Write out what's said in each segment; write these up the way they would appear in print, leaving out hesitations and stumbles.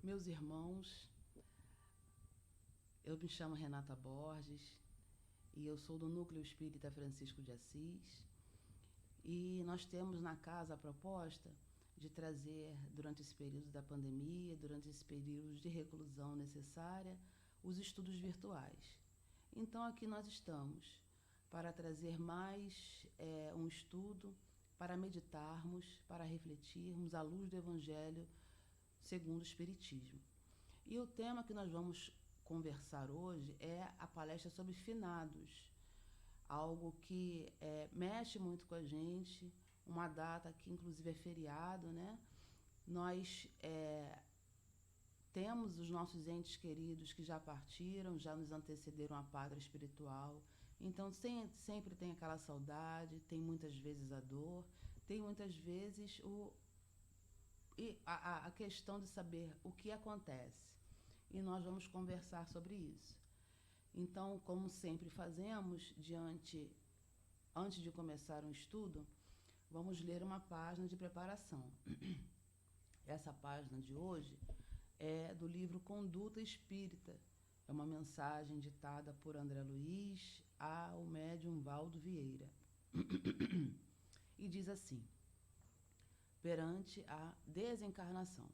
Meus irmãos, eu me chamo Renata Borges e eu sou do Núcleo Espírita Francisco de Assis, e nós temos na casa a proposta de trazer, durante esse período da pandemia, durante esse período de reclusão necessária, os estudos virtuais. Então aqui nós estamos para trazer mais um estudo, para meditarmos, para refletirmos à luz do Evangelho segundo o Espiritismo. E o tema que nós vamos conversar hoje é a palestra sobre finados, algo que mexe muito com a gente, uma data que inclusive é feriado, né? Nós temos os nossos entes queridos que já partiram, já nos antecederam à pátria espiritual, então sempre tem aquela saudade, tem muitas vezes a dor, tem muitas vezes a questão de saber o que acontece. E nós vamos conversar sobre isso. Então, como sempre fazemos, antes de começar um estudo, vamos ler uma página de preparação. Essa página de hoje é do livro Conduta Espírita. É uma mensagem ditada por André Luiz ao médium Valdo Vieira. E diz assim: perante a desencarnação.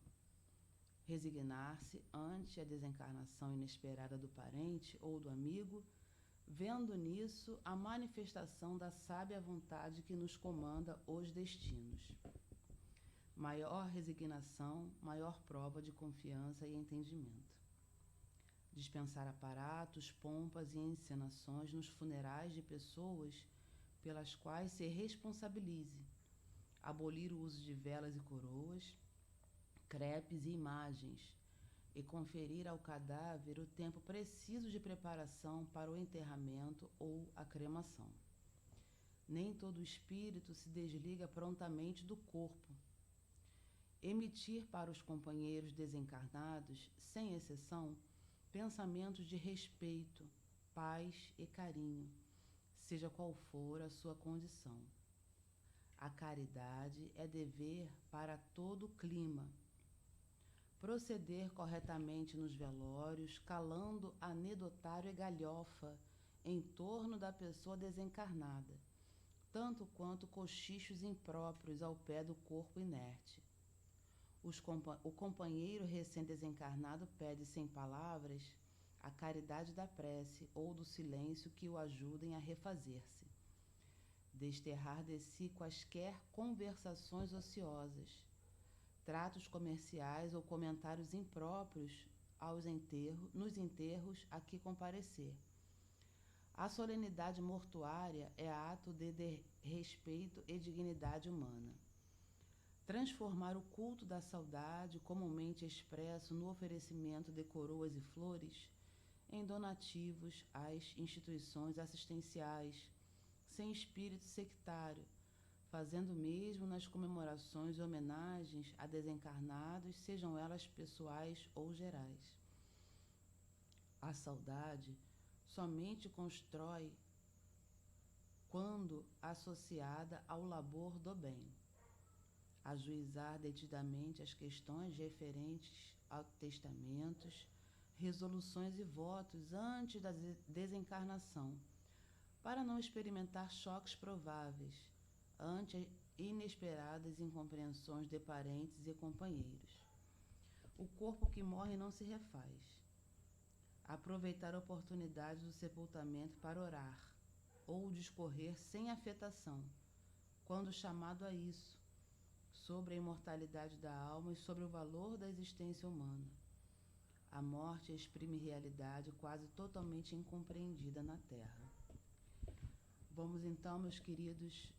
Resignar-se ante a desencarnação inesperada do parente ou do amigo, vendo nisso a manifestação da sábia vontade que nos comanda os destinos. Maior resignação, maior prova de confiança e entendimento. Dispensar aparatos, pompas e encenações nos funerais de pessoas pelas quais se responsabilize. Abolir o uso de velas e coroas, crepes e imagens, e conferir ao cadáver o tempo preciso de preparação para o enterramento ou a cremação. Nem todo espírito se desliga prontamente do corpo. Emitir para os companheiros desencarnados, sem exceção, pensamentos de respeito, paz e carinho, seja qual for a sua condição. A caridade é dever para todo o clima. Proceder corretamente nos velórios, calando anedotário e galhofa em torno da pessoa desencarnada, tanto quanto cochichos impróprios ao pé do corpo inerte. O companheiro recém-desencarnado pede sem palavras a caridade da prece ou do silêncio que o ajudem a refazer-se. Desterrar de si quaisquer conversações ociosas, tratos comerciais ou comentários impróprios nos enterros a que comparecer. A solenidade mortuária é ato de respeito e dignidade humana. Transformar o culto da saudade, comumente expresso no oferecimento de coroas e flores, em donativos às instituições assistenciais, sem espírito sectário, fazendo o mesmo nas comemorações e homenagens a desencarnados, sejam elas pessoais ou gerais. A saudade somente constrói quando associada ao labor do bem. Ajuizar detidamente as questões referentes a testamentos, resoluções e votos antes da desencarnação, para não experimentar choques prováveis ante inesperadas incompreensões de parentes e companheiros. O corpo que morre não se refaz. Aproveitar a oportunidade do sepultamento para orar ou discorrer sem afetação, quando chamado a isso, sobre a imortalidade da alma e sobre o valor da existência humana. A morte exprime realidade quase totalmente incompreendida na Terra. Vamos então, meus queridos,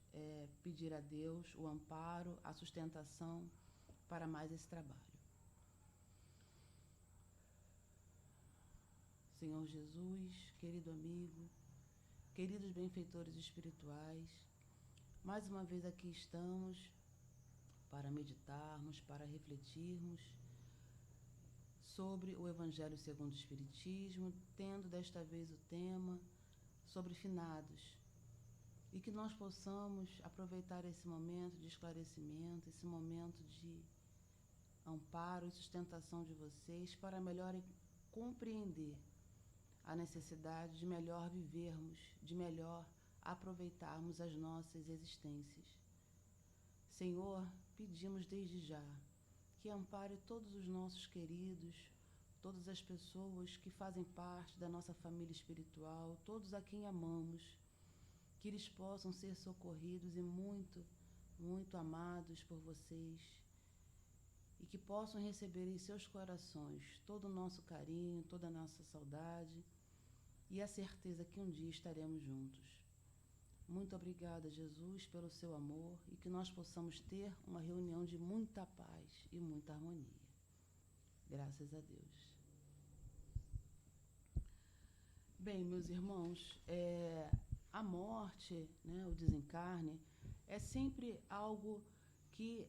pedir a Deus o amparo, a sustentação para mais esse trabalho. Senhor Jesus, querido amigo, queridos benfeitores espirituais, mais uma vez aqui estamos para meditarmos, para refletirmos sobre o Evangelho segundo o Espiritismo, tendo desta vez o tema sobre finados, e que nós possamos aproveitar esse momento de esclarecimento, esse momento de amparo e sustentação de vocês para melhor compreender a necessidade de melhor vivermos, de melhor aproveitarmos as nossas existências. Senhor, pedimos desde já que ampare todos os nossos queridos, todas as pessoas que fazem parte da nossa família espiritual, todos a quem amamos, que eles possam ser socorridos e muito, muito amados por vocês, e que possam receber em seus corações todo o nosso carinho, toda a nossa saudade e a certeza que um dia estaremos juntos. Muito obrigada, Jesus, pelo seu amor, e que nós possamos ter uma reunião de muita paz e muita harmonia. Graças a Deus. Bem, meus irmãos, a morte, né, o desencarne, é sempre algo que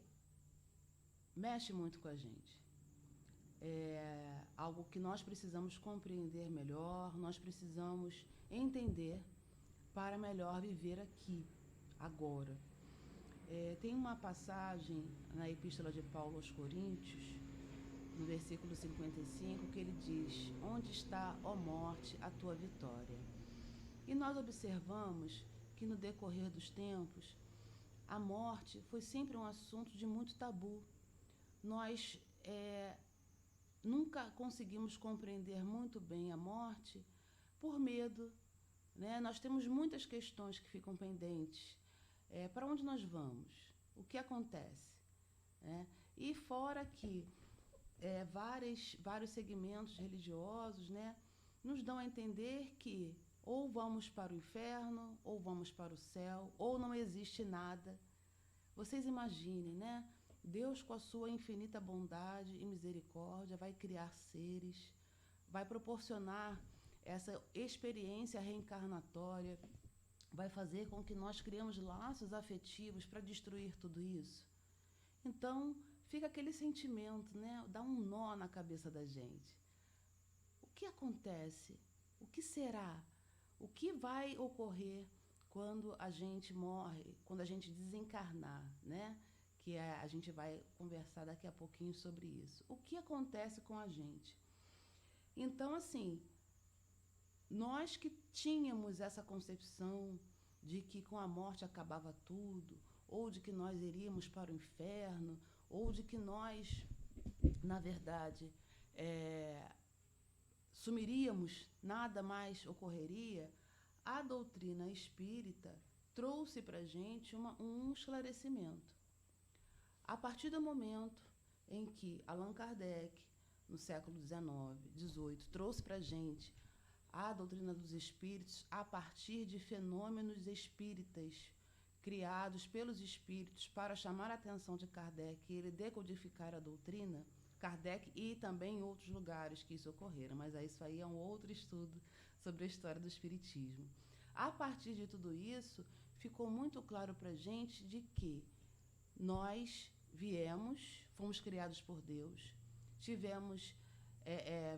mexe muito com a gente. É algo que nós precisamos compreender melhor, nós precisamos entender para melhor viver aqui, agora. Tem uma passagem na Epístola de Paulo aos Coríntios, no versículo 55, que ele diz: onde está, ó morte, a tua vitória? E nós observamos que no decorrer dos tempos, a morte foi sempre um assunto de muito tabu. Nós nunca conseguimos compreender muito bem a morte por medo, né? Nós temos muitas questões que ficam pendentes. Para onde nós vamos? O que acontece? E fora que vários segmentos religiosos, né, nos dão a entender que ou vamos para o inferno, ou vamos para o céu, ou não existe nada. Vocês imaginem, né? Deus, com a sua infinita bondade e misericórdia, vai criar seres, vai proporcionar essa experiência reencarnatória, vai fazer com que nós criemos laços afetivos para destruir tudo isso. Então, fica aquele sentimento, né? Dá um nó na cabeça da gente. O que acontece? O que será? O que vai ocorrer quando a gente morre, quando a gente desencarnar, né? Que a gente vai conversar daqui a pouquinho sobre isso. O que acontece com a gente? Então, assim, nós que tínhamos essa concepção de que com a morte acabava tudo, ou de que nós iríamos para o inferno, ou de que nós, na verdade, sumiríamos, nada mais ocorreria, a doutrina espírita trouxe para a gente um esclarecimento. A partir do momento em que Allan Kardec, no século XIX, XVIII, trouxe para a gente a doutrina dos espíritos a partir de fenômenos espíritas criados pelos espíritos para chamar a atenção de Kardec e ele decodificar a doutrina, Kardec e também em outros lugares que isso ocorreram, mas isso aí é um outro estudo sobre a história do espiritismo. A partir de tudo isso, ficou muito claro para a gente de que nós fomos criados por Deus, tivemos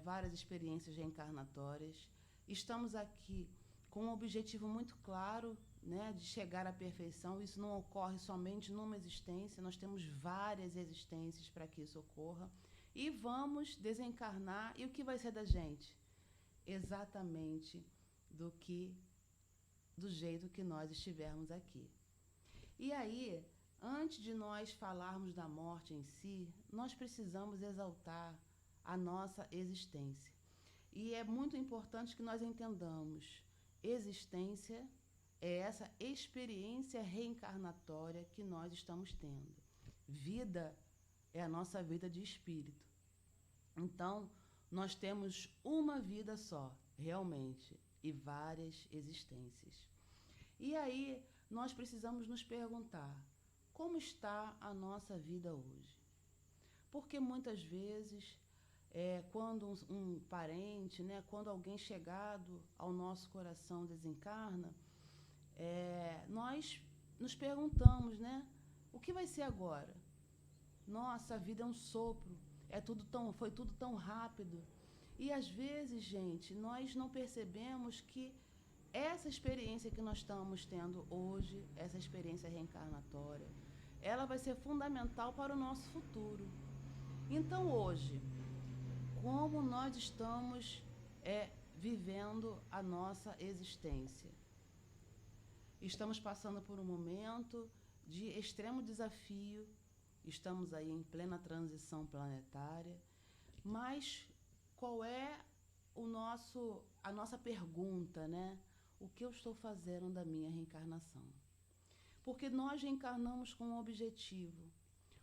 várias experiências reencarnatórias, estamos aqui com um objetivo muito claro, né, de chegar à perfeição. Isso não ocorre somente numa existência, nós temos várias existências para que isso ocorra, e vamos desencarnar, e o que vai ser da gente? Exatamente do jeito que nós estivermos aqui. E aí, antes de nós falarmos da morte em si, nós precisamos exaltar a nossa existência. E é muito importante que nós entendamos, existência é essa experiência reencarnatória que nós estamos tendo. Vida é a nossa vida de espírito. Então, nós temos uma vida só, realmente, e várias existências. E aí, nós precisamos nos perguntar, como está a nossa vida hoje? Porque muitas vezes, quando um parente, né, quando alguém chegado ao nosso coração desencarna, nós nos perguntamos, né, o que vai ser agora? Nossa, a vida é um sopro, foi tudo tão rápido. E às vezes, gente, nós não percebemos que essa experiência que nós estamos tendo hoje, essa experiência reencarnatória, ela vai ser fundamental para o nosso futuro. Então hoje, como nós estamos vivendo a nossa existência? Estamos passando por um momento de extremo desafio, estamos aí em plena transição planetária, mas qual é a nossa pergunta, né? O que eu estou fazendo da minha reencarnação? Porque nós reencarnamos com um objetivo,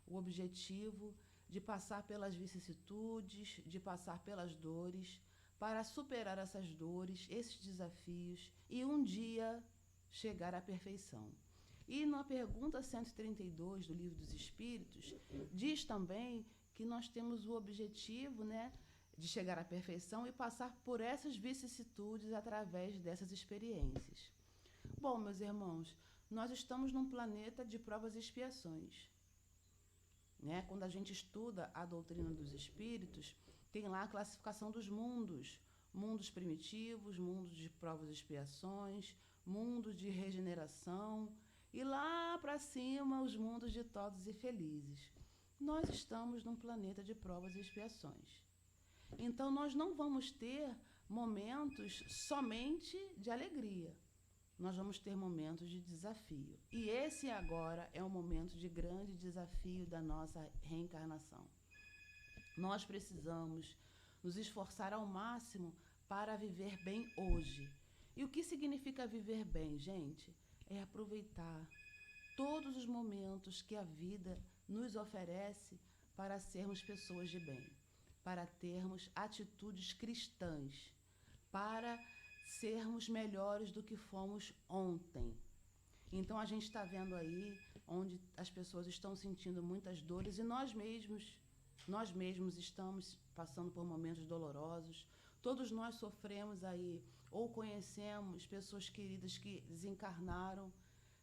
o objetivo de passar pelas vicissitudes, de passar pelas dores, para superar essas dores, esses desafios e um dia chegar à perfeição. E na pergunta 132 do Livro dos Espíritos, diz também que nós temos o objetivo, né, de chegar à perfeição e passar por essas vicissitudes através dessas experiências. Bom, meus irmãos, nós estamos num planeta de provas e expiações. Né? Quando a gente estuda a doutrina dos espíritos, tem lá a classificação dos mundos. Mundos primitivos, mundos de provas e expiações, mundos de regeneração e lá para cima os mundos ditosos e felizes. Nós estamos num planeta de provas e expiações. Então nós não vamos ter momentos somente de alegria. Nós vamos ter momentos de desafio. E esse agora é um momento de grande desafio da nossa reencarnação. Nós precisamos nos esforçar ao máximo para viver bem hoje. E o que significa viver bem, gente? É aproveitar todos os momentos que a vida nos oferece para sermos pessoas de bem, para termos atitudes cristãs, para sermos melhores do que fomos ontem. Então a gente está vendo aí onde as pessoas estão sentindo muitas dores e nós mesmos estamos passando por momentos dolorosos. Todos nós sofremos aí ou conhecemos pessoas queridas que desencarnaram,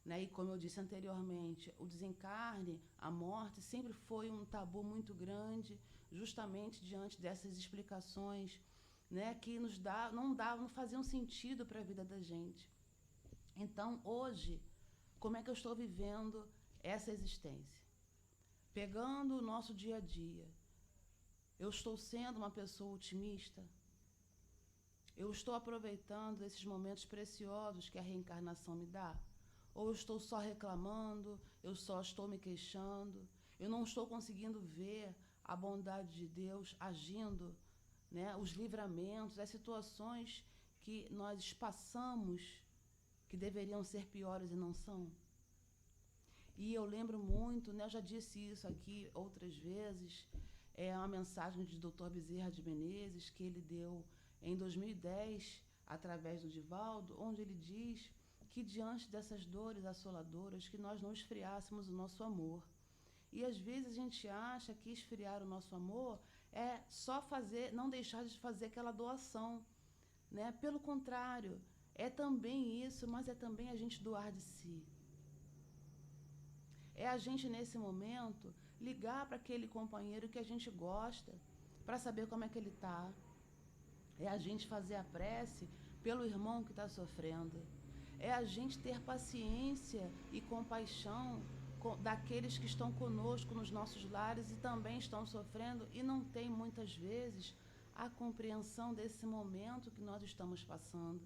né? E como eu disse anteriormente, o desencarne, a morte sempre foi um tabu muito grande, justamente diante dessas explicações, né, que não faziam sentido para a vida da gente. Então, hoje, como é que eu estou vivendo essa existência? Pegando o nosso dia a dia, eu estou sendo uma pessoa otimista? Eu estou aproveitando esses momentos preciosos que a reencarnação me dá? Ou eu estou só reclamando, eu só estou me queixando, eu não estou conseguindo ver a bondade de Deus agindo, né, os livramentos, as situações que nós passamos, que deveriam ser piores e não são? E eu lembro muito, né, eu já disse isso aqui outras vezes, é uma mensagem de Dr. Bezerra de Menezes, que ele deu em 2010, através do Divaldo, onde ele diz que diante dessas dores assoladoras, que nós não esfriássemos o nosso amor. E às vezes a gente acha que esfriar o nosso amor é só não deixar de fazer aquela doação, né? Pelo contrário, é também isso, mas é também a gente doar de si. É a gente nesse momento ligar para aquele companheiro que a gente gosta, para saber como é que ele está. É a gente fazer a prece pelo irmão que está sofrendo. É a gente ter paciência e compaixão daqueles que estão conosco nos nossos lares e também estão sofrendo e não tem muitas vezes a compreensão desse momento que nós estamos passando.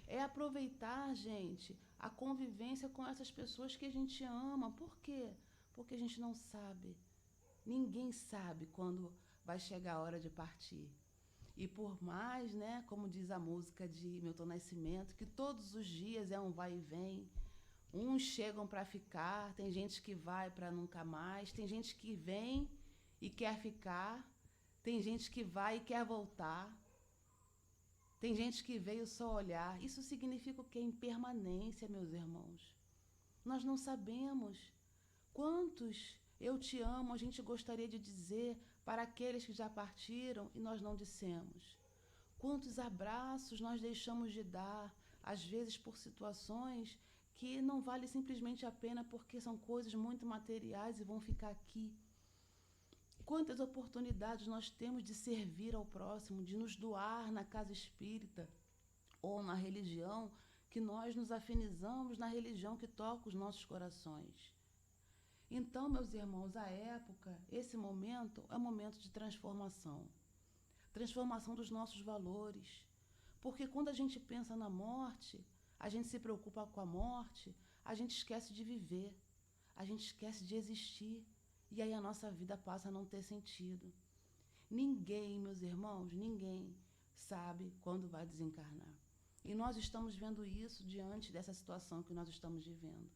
É aproveitar, gente, a convivência com essas pessoas que a gente ama. Por quê? Porque a gente não sabe. Ninguém sabe quando vai chegar a hora de partir. E por mais, né, como diz a música de Milton Nascimento, que todos os dias é um vai e vem. Uns chegam para ficar, tem gente que vai para nunca mais, tem gente que vem e quer ficar, tem gente que vai e quer voltar, tem gente que veio só olhar. Isso significa o quê? Impermanência, meus irmãos. Nós não sabemos quantos eu te amo a gente gostaria de dizer para aqueles que já partiram e nós não dissemos. Quantos abraços nós deixamos de dar, às vezes por situações que não vale simplesmente a pena porque são coisas muito materiais e vão ficar aqui. Quantas oportunidades nós temos de servir ao próximo, de nos doar na casa espírita ou na religião, que nós nos afinizamos na religião que toca os nossos corações. Então, meus irmãos, a época, esse momento é um momento de transformação. Transformação dos nossos valores. Porque quando a gente pensa na morte, a gente se preocupa com a morte, a gente esquece de viver, a gente esquece de existir. E aí a nossa vida passa a não ter sentido. Ninguém, meus irmãos, ninguém sabe quando vai desencarnar. E nós estamos vendo isso diante dessa situação que nós estamos vivendo.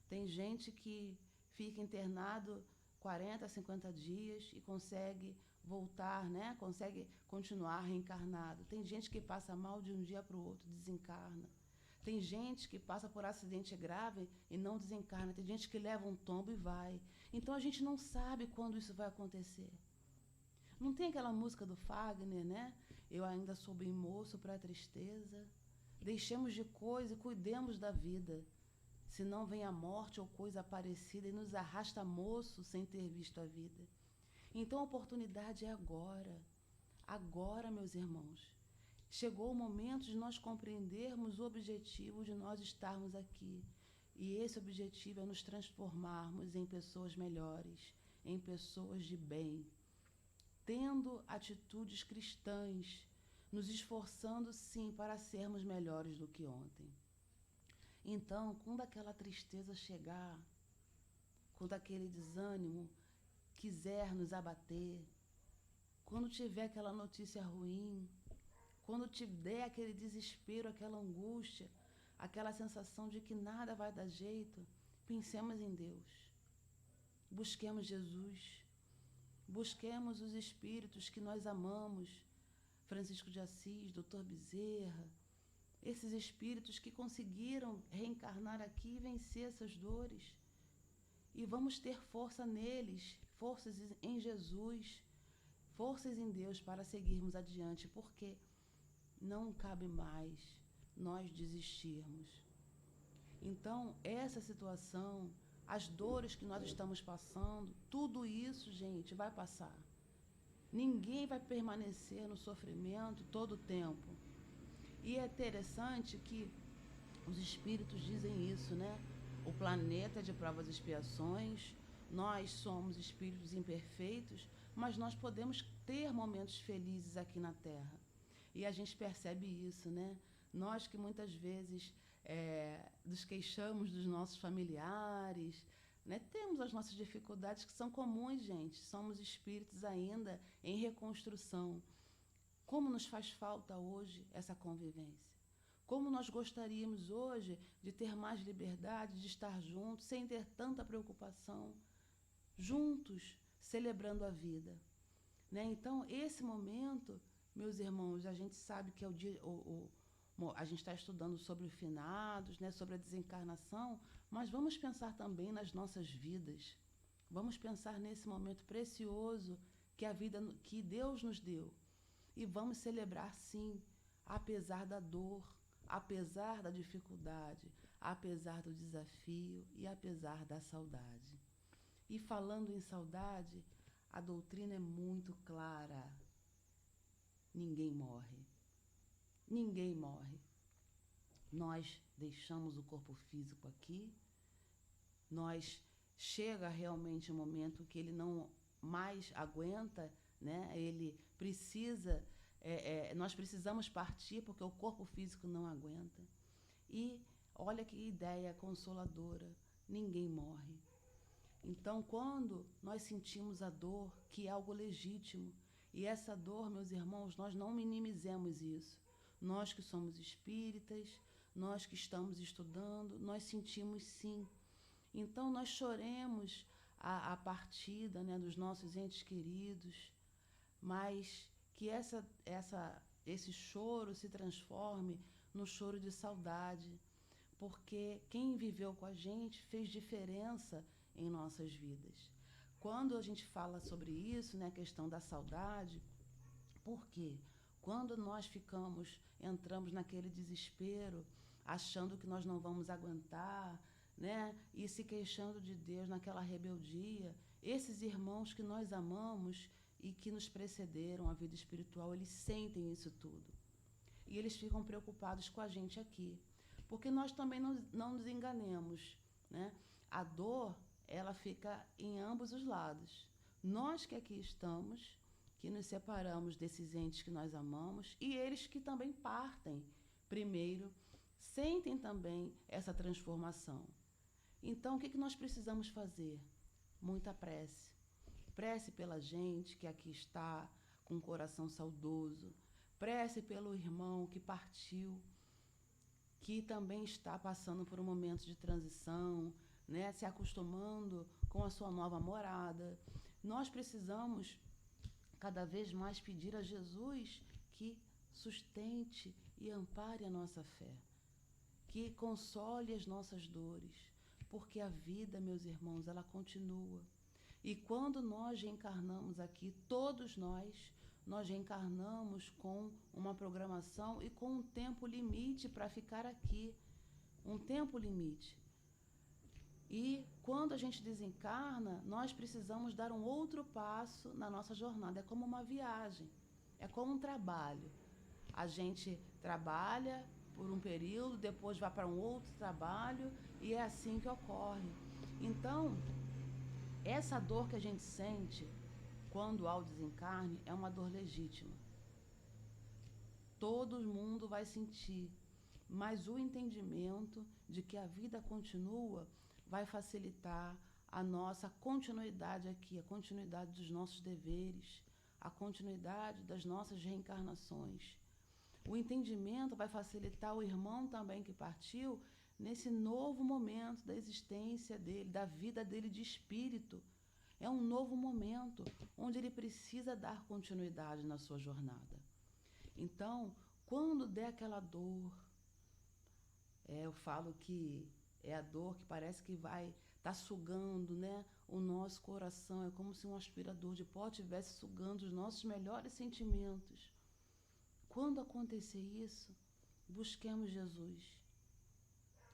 Tem gente que fica internado 40, 50 dias e consegue voltar, né? Consegue continuar reencarnado. Tem gente que passa mal de um dia para o outro, desencarna. Tem gente que passa por acidente grave e não desencarna. Tem gente que leva um tombo e vai. Então a gente não sabe quando isso vai acontecer. Não tem aquela música do Fagner, né? Eu ainda sou bem moço para a tristeza. Deixemos de coisa e cuidemos da vida. Senão vem a morte ou coisa parecida e nos arrasta moço sem ter visto a vida. Então a oportunidade é agora. Agora, meus irmãos. Chegou o momento de nós compreendermos o objetivo de nós estarmos aqui. E esse objetivo é nos transformarmos em pessoas melhores, em pessoas de bem, tendo atitudes cristãs, nos esforçando sim para sermos melhores do que ontem. Então, quando aquela tristeza chegar, quando aquele desânimo quiser nos abater, quando tiver aquela notícia ruim, quando tiver aquele desespero, aquela angústia, aquela sensação de que nada vai dar jeito, pensemos em Deus. Busquemos Jesus. Busquemos os espíritos que nós amamos, Francisco de Assis, Dr. Bezerra, esses espíritos que conseguiram reencarnar aqui e vencer essas dores. E vamos ter força neles, forças em Jesus, forças em Deus para seguirmos adiante, porque não cabe mais nós desistirmos. Então, essa situação, as dores que nós estamos passando, tudo isso, gente, vai passar. Ninguém vai permanecer no sofrimento todo o tempo. E é interessante que os espíritos dizem isso, né? O planeta é de provas e expiações, nós somos espíritos imperfeitos, mas nós podemos ter momentos felizes aqui na Terra. E a gente percebe isso, né? Nós que muitas vezes nos queixamos dos nossos familiares, né? Temos as nossas dificuldades que são comuns, gente. Somos espíritos ainda em reconstrução. Como nos faz falta hoje essa convivência? Como nós gostaríamos hoje de ter mais liberdade, de estar juntos, sem ter tanta preocupação, juntos, celebrando a vida, né? Então, esse momento, meus irmãos, a gente sabe que é o dia, a gente está estudando sobre os finados, né, sobre a desencarnação, mas vamos pensar também nas nossas vidas. Vamos pensar nesse momento precioso que a vida, que Deus nos deu. E vamos celebrar, sim, apesar da dor, apesar da dificuldade, apesar do desafio e apesar da saudade. E falando em saudade, a doutrina é muito clara. Ninguém morre. Ninguém morre. Nós deixamos o corpo físico aqui, chega realmente um momento que ele não mais aguenta, né? Ele precisa, nós precisamos partir porque o corpo físico não aguenta. E olha que ideia consoladora, ninguém morre. Então, quando nós sentimos a dor, que é algo legítimo, e essa dor, meus irmãos, nós não minimizemos isso. Nós que somos espíritas, nós que estamos estudando, nós sentimos sim. Então, nós choremos a partida, né, dos nossos entes queridos, mas que esse choro se transforme no choro de saudade, porque quem viveu com a gente fez diferença em nossas vidas. Quando a gente fala sobre isso, né, a questão da saudade, por quê? Quando nós entramos naquele desespero, achando que nós não vamos aguentar, né, e se queixando de Deus naquela rebeldia, esses irmãos que nós amamos e que nos precederam a vida espiritual, eles sentem isso tudo. E eles ficam preocupados com a gente aqui. Porque nós também não nos enganemos, né? A dor, ela fica em ambos os lados. Nós que aqui estamos, que nos separamos desses entes que nós amamos, e eles que também partem primeiro, sentem também essa transformação. Então, o que nós precisamos fazer? Muita prece. Prece pela gente que aqui está com o coração saudoso. Prece pelo irmão que partiu, que também está passando por um momento de transição, né, se acostumando com a sua nova morada. Nós precisamos cada vez mais pedir a Jesus que sustente e ampare a nossa fé, que console as nossas dores, porque a vida, meus irmãos, ela continua. E quando nós reencarnamos aqui, todos nós reencarnamos com uma programação e com um tempo limite para ficar aqui, um tempo limite. E quando a gente desencarna, nós precisamos dar um outro passo na nossa jornada. É como uma viagem, é como um trabalho. A gente trabalha por um período, depois vai para um outro trabalho e é assim que ocorre. Então, essa dor que a gente sente quando há o desencarne é uma dor legítima. Todo mundo vai sentir, mas o entendimento de que a vida continua vai facilitar a nossa continuidade aqui, a continuidade dos nossos deveres, a continuidade das nossas reencarnações. O entendimento vai facilitar o irmão também que partiu nesse novo momento da existência dele, da vida dele de espírito. É um novo momento onde ele precisa dar continuidade na sua jornada. Então, quando der aquela dor, eu falo que é a dor que parece que vai estar sugando, né, o nosso coração. É como se um aspirador de pó estivesse sugando os nossos melhores sentimentos. Quando acontecer isso, busquemos Jesus.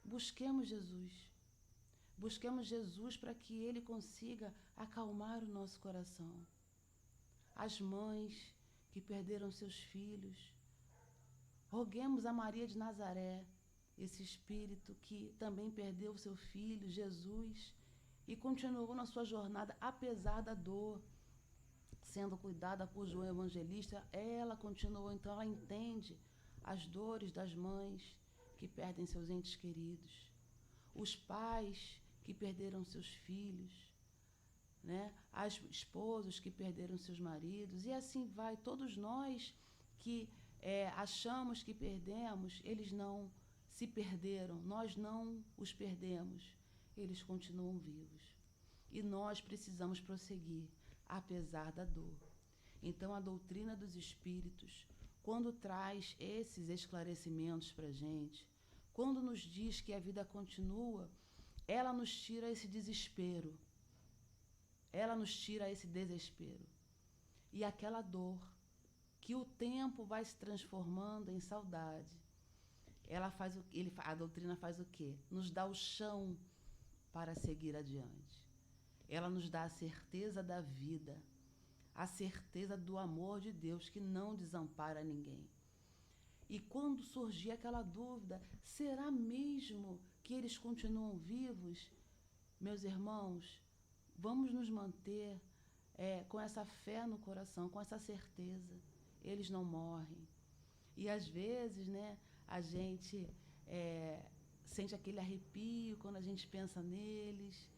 Busquemos Jesus. Busquemos Jesus para que Ele consiga acalmar o nosso coração. As mães que perderam seus filhos, roguemos a Maria de Nazaré, esse espírito que também perdeu seu filho, Jesus, e continuou na sua jornada apesar da dor, sendo cuidada por João Evangelista. Ela continuou, então ela entende as dores das mães que perdem seus entes queridos, os pais que perderam seus filhos, né? As esposas que perderam seus maridos, e assim vai. Todos nós que achamos que perdemos, eles não se perderam, nós não os perdemos, eles continuam vivos. E nós precisamos prosseguir, apesar da dor. Então, a doutrina dos espíritos, quando traz esses esclarecimentos para a gente, quando nos diz que a vida continua, ela nos tira esse desespero, ela nos tira esse desespero. E aquela dor, que o tempo vai se transformando em saudade, a doutrina faz o quê? Nos dá o chão para seguir adiante. Ela nos dá a certeza da vida, a certeza do amor de Deus que não desampara ninguém. E quando surgir aquela dúvida, será mesmo que eles continuam vivos? Meus irmãos, vamos nos manter com essa fé no coração, com essa certeza. Eles não morrem. E às vezes, né, a gente sente aquele arrepio quando a gente pensa neles,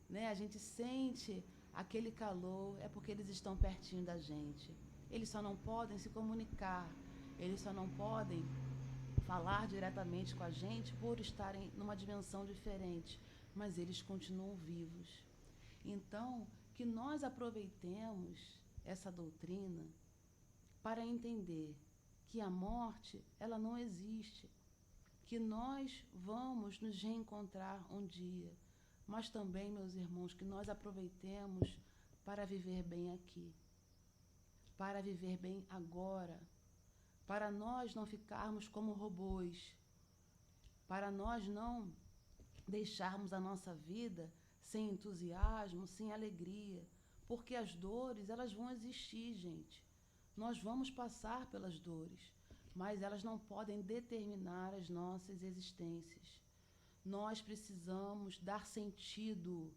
né? A gente sente aquele calor, é porque eles estão pertinho da gente. Eles só não podem se comunicar, eles só não podem falar diretamente com a gente por estarem numa dimensão diferente, mas eles continuam vivos. Então, que nós aproveitemos essa doutrina para entender que a morte, ela não existe, que nós vamos nos reencontrar um dia, mas também, meus irmãos, que nós aproveitemos para viver bem aqui, para viver bem agora, para nós não ficarmos como robôs, para nós não deixarmos a nossa vida sem entusiasmo, sem alegria, porque as dores, elas vão existir, gente. Nós vamos passar pelas dores, mas elas não podem determinar as nossas existências. Nós precisamos dar sentido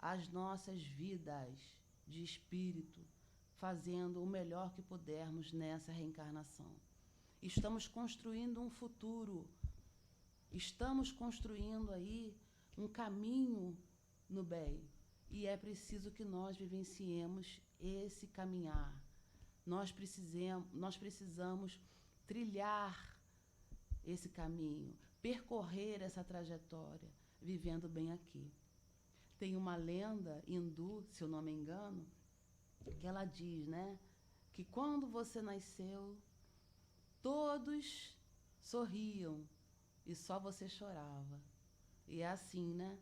as nossas vidas de espírito, fazendo o melhor que pudermos nessa reencarnação. Estamos construindo um futuro, estamos construindo aí um caminho no bem, e é preciso que nós vivenciemos esse caminhar. Nós precisamos trilhar esse caminho, percorrer essa trajetória, vivendo bem aqui. Tem uma lenda hindu, se eu não me engano, que ela diz, né, que quando você nasceu, todos sorriam e só você chorava. E é assim, né?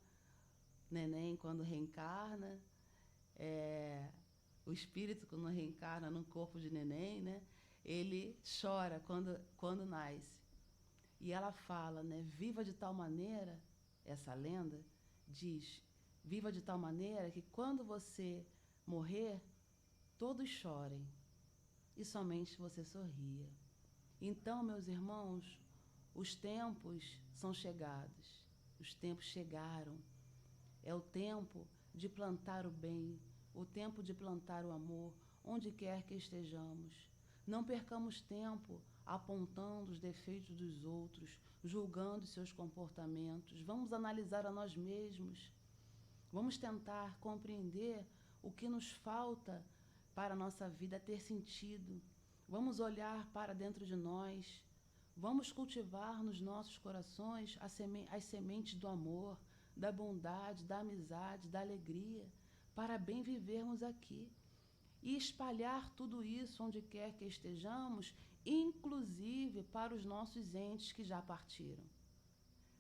Neném, quando reencarna, o espírito, quando reencarna no corpo de neném, né, ele chora quando nasce. E ela fala, né, viva de tal maneira, essa lenda diz, viva de tal maneira que quando você morrer, todos chorem e somente você sorria. Então, meus irmãos, os tempos são chegados, os tempos chegaram. É o tempo de plantar o bem, o tempo de plantar o amor, onde quer que estejamos. Não percamos tempo apontando os defeitos dos outros, julgando seus comportamentos. Vamos analisar a nós mesmos. Vamos tentar compreender o que nos falta para a nossa vida ter sentido. Vamos olhar para dentro de nós. Vamos cultivar nos nossos corações as sementes do amor, da bondade, da amizade, da alegria, para bem vivermos aqui. E espalhar tudo isso onde quer que estejamos, inclusive para os nossos entes que já partiram.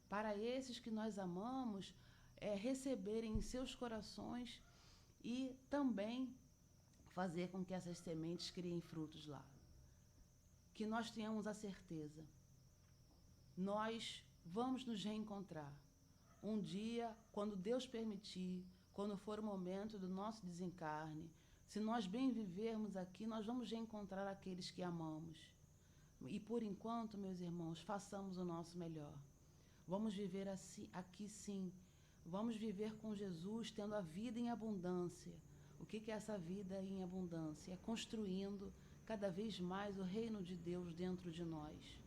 Para esses que nós amamos, receberem em seus corações e também fazer com que essas sementes criem frutos lá. Que nós tenhamos a certeza, nós vamos nos reencontrar. Um dia, quando Deus permitir, quando for o momento do nosso desencarne, se nós bem vivermos aqui, nós vamos reencontrar aqueles que amamos. E por enquanto, meus irmãos, façamos o nosso melhor. Vamos viver assim, aqui sim. Vamos viver com Jesus, tendo a vida em abundância. O que é essa vida em abundância? É construindo cada vez mais o reino de Deus dentro de nós.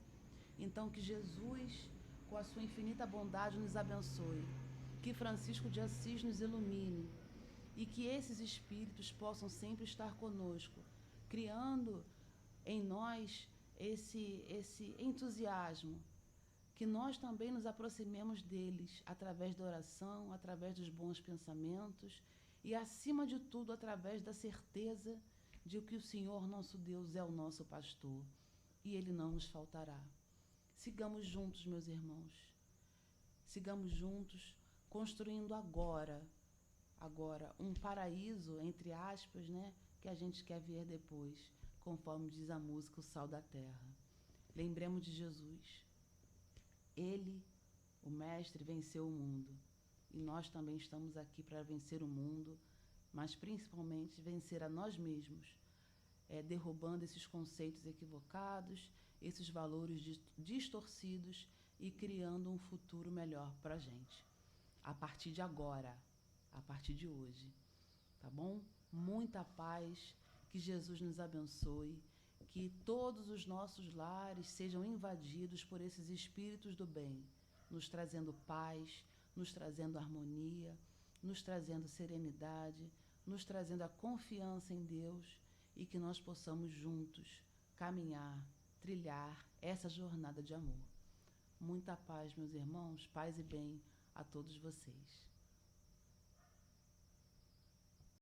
Então, que Jesus, com a sua infinita bondade, nos abençoe. Que Francisco de Assis nos ilumine. E que esses espíritos possam sempre estar conosco, criando em nós esse entusiasmo. Que nós também nos aproximemos deles através da oração, através dos bons pensamentos e, acima de tudo, através da certeza de que o Senhor nosso Deus é o nosso pastor e Ele não nos faltará. Sigamos juntos, meus irmãos. Sigamos juntos, construindo agora um paraíso, entre aspas, né, que a gente quer ver depois, conforme diz a música O Sal da Terra. Lembremos de Jesus. Ele, o Mestre, venceu o mundo. E nós também estamos aqui para vencer o mundo, mas principalmente vencer a nós mesmos, derrubando esses conceitos equivocados, esses valores distorcidos e criando um futuro melhor para a gente. A partir de agora, a partir de hoje, tá bom? Muita paz, que Jesus nos abençoe, que todos os nossos lares sejam invadidos por esses espíritos do bem, nos trazendo paz, nos trazendo harmonia, nos trazendo serenidade, nos trazendo a confiança em Deus e que nós possamos juntos caminhar, trilhar essa jornada de amor. Muita paz, meus irmãos, paz e bem a todos vocês.